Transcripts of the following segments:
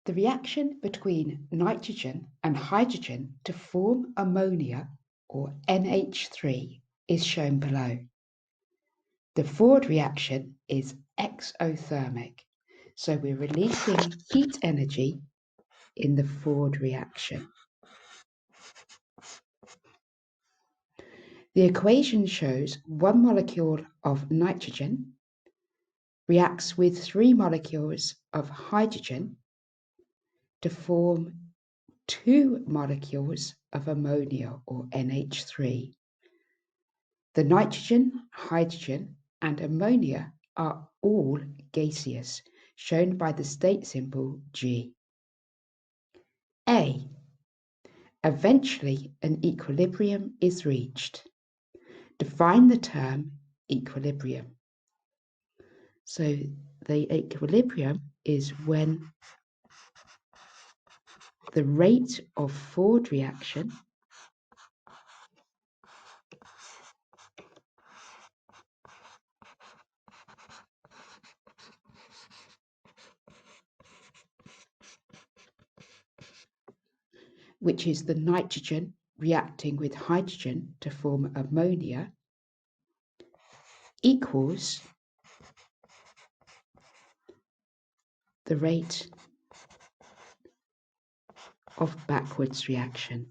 The reaction between nitrogen and hydrogen to form ammonia, or NH3, is shown below. The forward reaction is exothermic, so we're releasing heat energy in the forward reaction. The equation shows one molecule of nitrogen reacts with 3 molecules of hydrogen to form 2 molecules of ammonia, or NH3. The nitrogen, hydrogen, and ammonia are all gaseous, shown by the state symbol G. A. Eventually, an equilibrium is reached. Define the term equilibrium. So the equilibrium is when the rate of forward reaction which is the nitrogen reacting with hydrogen to form ammonia, equals the rate of backwards reaction.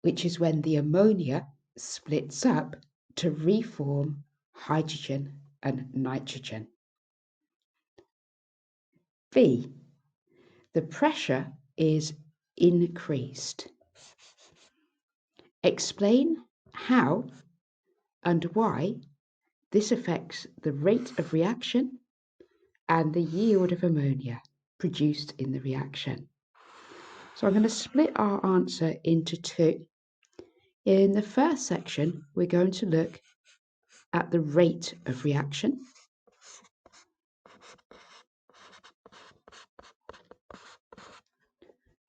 Which is when the ammonia splits up to reform hydrogen and nitrogen. B. The pressure is increased. Explain how and why this affects the rate of reaction and the yield of ammonia produced in the reaction. So I'm going to split our answer into 2. In the first section, we're going to look at the rate of reaction.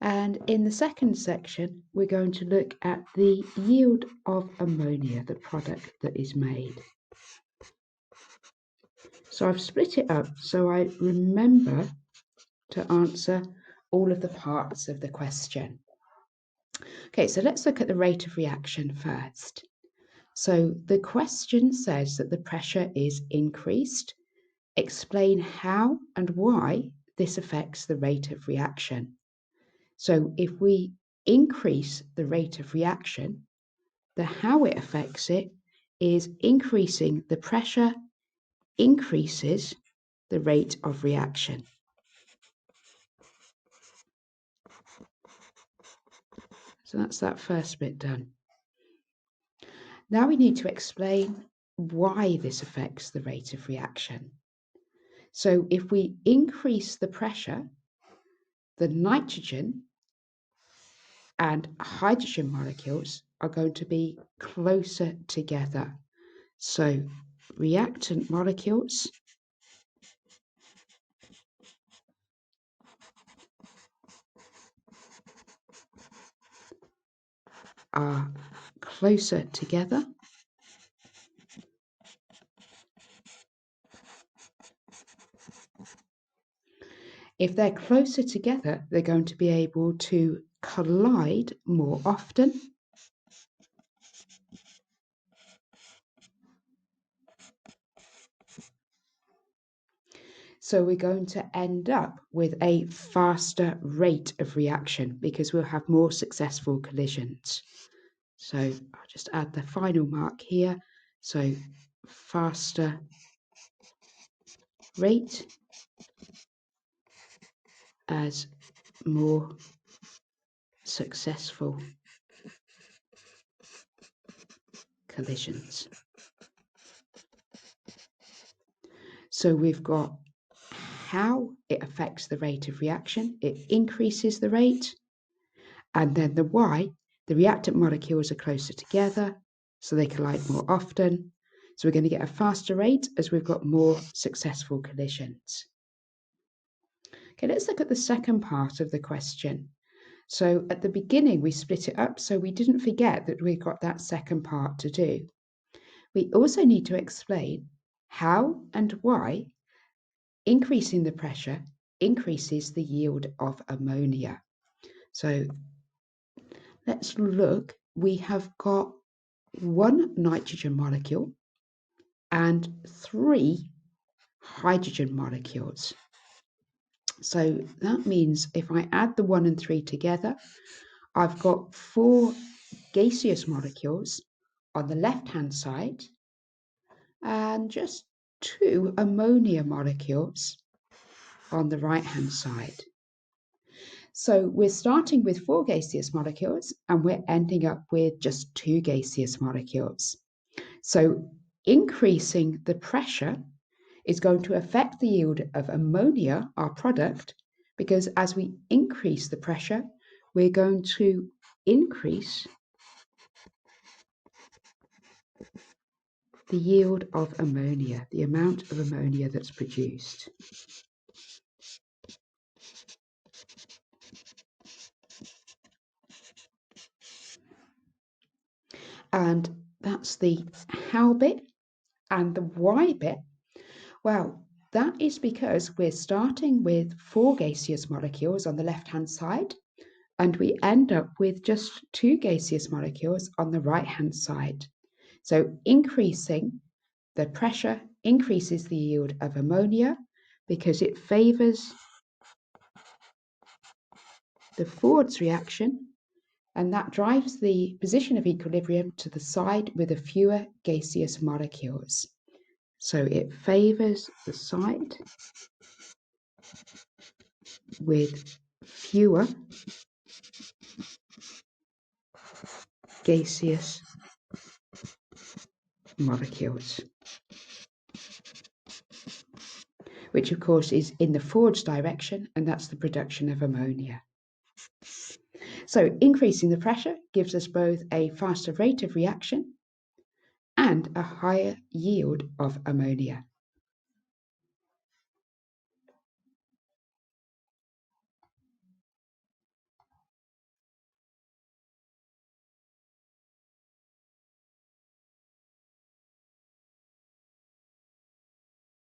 And in the second section, we're going to look at the yield of ammonia, the product that is made. So I've split it up so I remember to answer all of the parts of the question. Okay, so let's look at the rate of reaction first. So the question says that the pressure is increased. Explain how and why this affects the rate of reaction. So if we increase the rate of reaction, the how it affects it is increasing the pressure increases the rate of reaction. So that's that first bit done. Now we need to explain why this affects the rate of reaction. So if we increase the pressure, the nitrogen and hydrogen molecules are going to be closer together. So reactant molecules are closer together. If they're closer together, they're going to be able to collide more often. So we're going to end up with a faster rate of reaction because we'll have more successful collisions. So I'll just add the final mark here. So faster rate as more successful collisions. So we've got how it affects the rate of reaction. It increases the rate. And then the why, the reactant molecules are closer together, so they collide more often. So we're going to get a faster rate as we've got more successful collisions. Okay, let's look at the second part of the question. So at the beginning, we split it up so we didn't forget that we got that second part to do. We also need to explain how and why increasing the pressure increases the yield of ammonia. So let's look. We have got one nitrogen molecule and 3 hydrogen molecules. So that means if I add the 1 and 3 together, I've got 4 gaseous molecules on the left-hand side and just 2 ammonia molecules on the right-hand side. So we're starting with 4 gaseous molecules and we're ending up with just 2 gaseous molecules. So increasing the pressure is going to affect the yield of ammonia, our product, because as we increase the pressure, we're going to increase the yield of ammonia, the amount of ammonia that's produced. And that's the how bit. And the why bit, well, that is because we're starting with 4 gaseous molecules on the left-hand side, and we end up with just 2 gaseous molecules on the right-hand side. So increasing the pressure increases the yield of ammonia because it favours the Ford's reaction, and that drives the position of equilibrium to the side with the fewer gaseous molecules. So it favours the side with fewer gaseous molecules, which of course is in the Ford's direction, and that's the production of ammonia. So increasing the pressure gives us both a faster rate of reaction and a higher yield of ammonia.